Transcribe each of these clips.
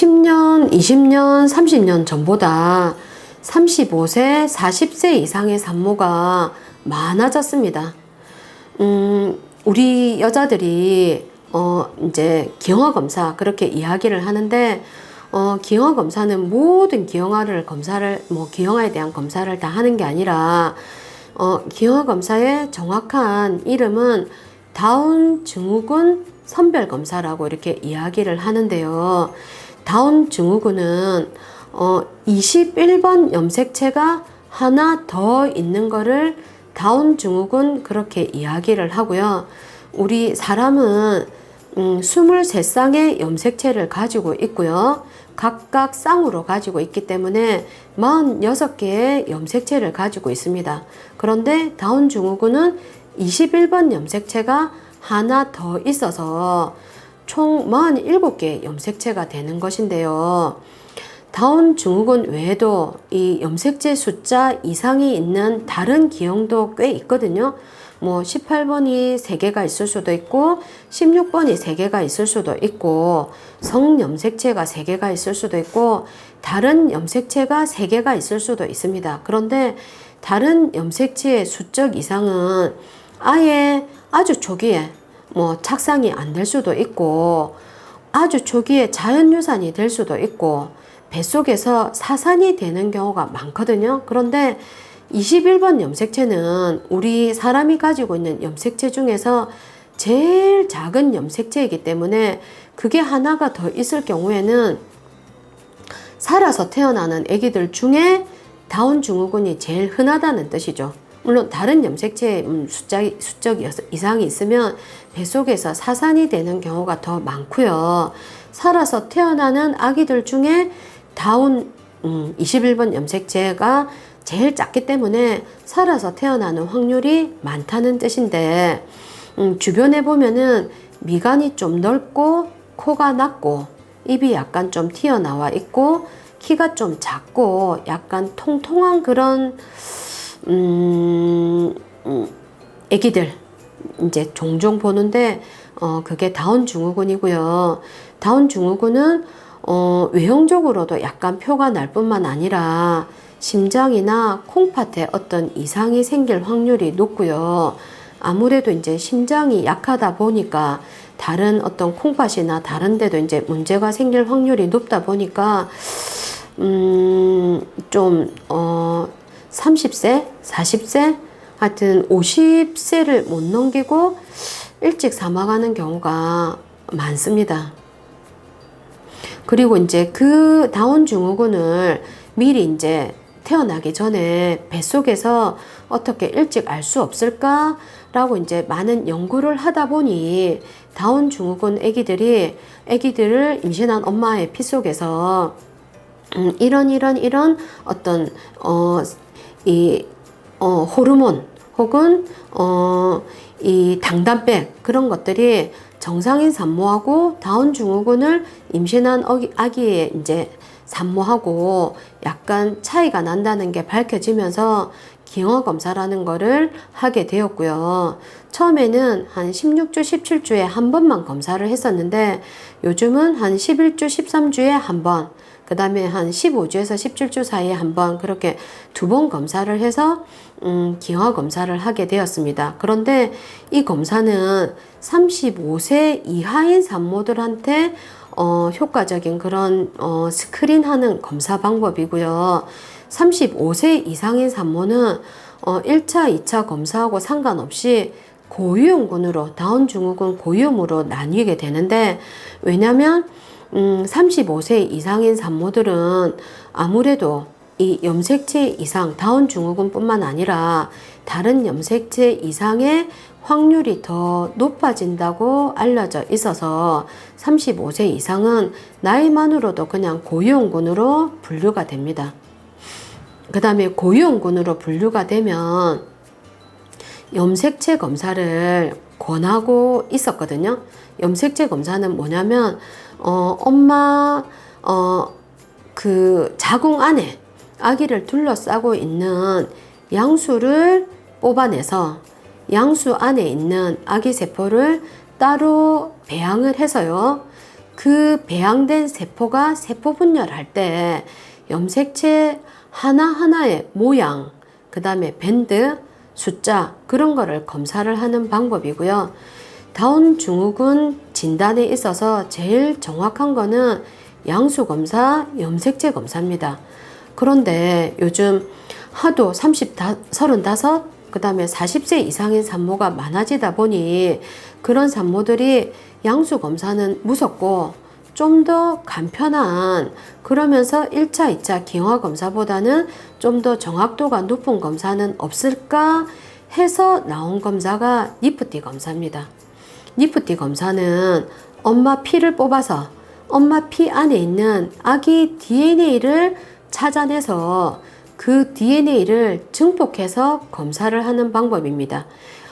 10년, 20년, 30년 전보다 35세, 40세 이상의 산모가 많아졌습니다. 우리 여자들이 이제 기형아검사 그렇게 이야기를 하는데, 기형아검사는 모든 기형아를 검사를, 기형아에 대한 검사를 다 하는 게 아니라, 기형아검사의 정확한 이름은 다운 증후군 선별검사라고 이렇게 이야기를 하는데요. 다운 증후군은 21번 염색체가 하나 더 있는 거를 다운 증후군 그렇게 이야기를 하고요. 우리 사람은 23쌍의 염색체를 가지고 있고요. 각각 쌍으로 가지고 있기 때문에 46개의 염색체를 가지고 있습니다. 그런데 다운 증후군은 21번 염색체가 하나 더 있어서 총 47개의 염색체가 되는 것인데요. 다운 증후군 외에도 이 염색체 숫자 이상이 있는 다른 기형도 꽤 있거든요. 18번이 3개가 있을 수도 있고 16번이 3개가 있을 수도 있고 성염색체가 3개가 있을 수도 있고 다른 염색체가 3개가 있을 수도 있습니다. 그런데 다른 염색체의 수적 이상은 아예 아주 초기에 착상이 안 될 수도 있고 아주 초기에 자연유산이 될 수도 있고 뱃속에서 사산이 되는 경우가 많거든요. 그런데 21번 염색체는 우리 사람이 가지고 있는 염색체 중에서 제일 작은 염색체이기 때문에 그게 하나가 더 있을 경우에는 살아서 태어나는 아기들 중에 다운 증후군이 제일 흔하다는 뜻이죠. 물론 다른 염색체의 수적 이상이 있으면 뱃속에서 사산이 되는 경우가 더 많고요. 살아서 태어나는 아기들 중에 다운 21번 염색체가 제일 작기 때문에 살아서 태어나는 확률이 많다는 뜻인데, 주변에 보면은 미간이 좀 넓고 코가 낮고 입이 약간 좀 튀어나와 있고 키가 좀 작고 약간 통통한 그런 애기들 이제 종종 보는데 그게 다운 증후군이고요. 다운 증후군은 외형적으로도 약간 표가 날 뿐만 아니라 심장이나 콩팥에 어떤 이상이 생길 확률이 높고요. 아무래도 이제 심장이 약하다 보니까 다른 어떤 콩팥이나 다른 데도 이제 문제가 생길 확률이 높다 보니까 30세, 40세, 하여튼 50세를 못 넘기고 일찍 사망하는 경우가 많습니다. 그리고 이제 그 다운 증후군을 미리 이제 태어나기 전에 뱃속에서 어떻게 일찍 알 수 없을까라고 이제 많은 연구를 하다 보니 다운 증후군 아기들을 임신한 엄마의 피 속에서 이런 어떤 호르몬 혹은 이 당단백 그런 것들이 정상인 산모하고 다운 증후군을 임신한 아기의 이제 산모하고 약간 차이가 난다는 게 밝혀지면서 기형아검사라는 거를 하게 되었고요. 처음에는 한 16주, 17주에 한 번만 검사를 했었는데 요즘은 한 11주, 13주에 한 번, 그 다음에 한 15주에서 17주 사이에 한 번 그렇게 2번 검사를 해서 기형아검사를 하게 되었습니다. 그런데 이 검사는 35세 이하인 산모들한테 효과적인 그런 스크린하는 검사 방법이고요. 35세 이상인 산모는 1차, 2차 검사하고 상관없이 고위험군으로 다운 증후군 고위험으로 나뉘게 되는데, 왜냐면 35세 이상인 산모들은 아무래도 이 염색체 이상, 다운 증후군 뿐만 아니라 다른 염색체 이상의 확률이 더 높아진다고 알려져 있어서 35세 이상은 나이만으로도 그냥 고위험군으로 분류가 됩니다. 그 다음에 고위험군으로 분류가 되면 염색체 검사를 권하고 있었거든요. 염색체 검사는 뭐냐면 엄마 그 자궁 안에 아기를 둘러싸고 있는 양수를 뽑아내서 양수 안에 있는 아기 세포를 따로 배양을 해서요. 그 배양된 세포가 세포 분열할 때 염색체 하나하나의 모양, 그 다음에 밴드, 숫자 그런 거를 검사를 하는 방법이고요. 다운 증후군 진단에 있어서 제일 정확한 거는 양수검사, 염색체 검사입니다. 그런데 요즘 하도 35, 그 다음에 40세 이상인 산모가 많아지다 보니 그런 산모들이 양수검사는 무섭고 좀 더 간편한, 그러면서 1차, 2차 기형아검사보다는 좀 더 정확도가 높은 검사는 없을까 해서 나온 검사가 니프티 검사입니다. 니프티 검사는 엄마 피를 뽑아서 엄마 피 안에 있는 아기 DNA를 찾아내서 그 DNA를 증폭해서 검사를 하는 방법입니다.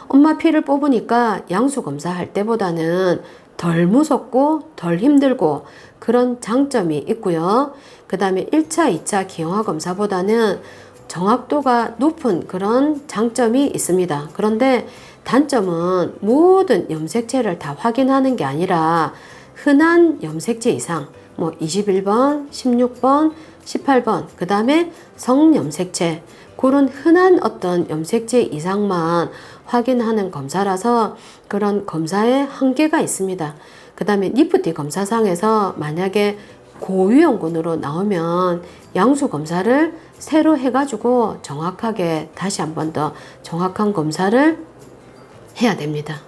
엄마 피를 뽑으니까 양수 검사할 때보다는 덜 무섭고 덜 힘들고 그런 장점이 있고요. 그 다음에 1차, 2차 기형아 검사보다는 정확도가 높은 그런 장점이 있습니다. 그런데 단점은 모든 염색체를 다 확인하는 게 아니라 흔한 염색체 이상, 뭐 21번, 16번, 18번, 그 다음에 성염색체, 그런 흔한 어떤 염색체 이상만 확인하는 검사라서 그런 검사에 한계가 있습니다. 그 다음에 니프티 검사상에서 만약에 고위험군으로 나오면 양수 검사를 새로 해가지고 정확하게 다시 한 번 더 정확한 검사를 해야 됩니다.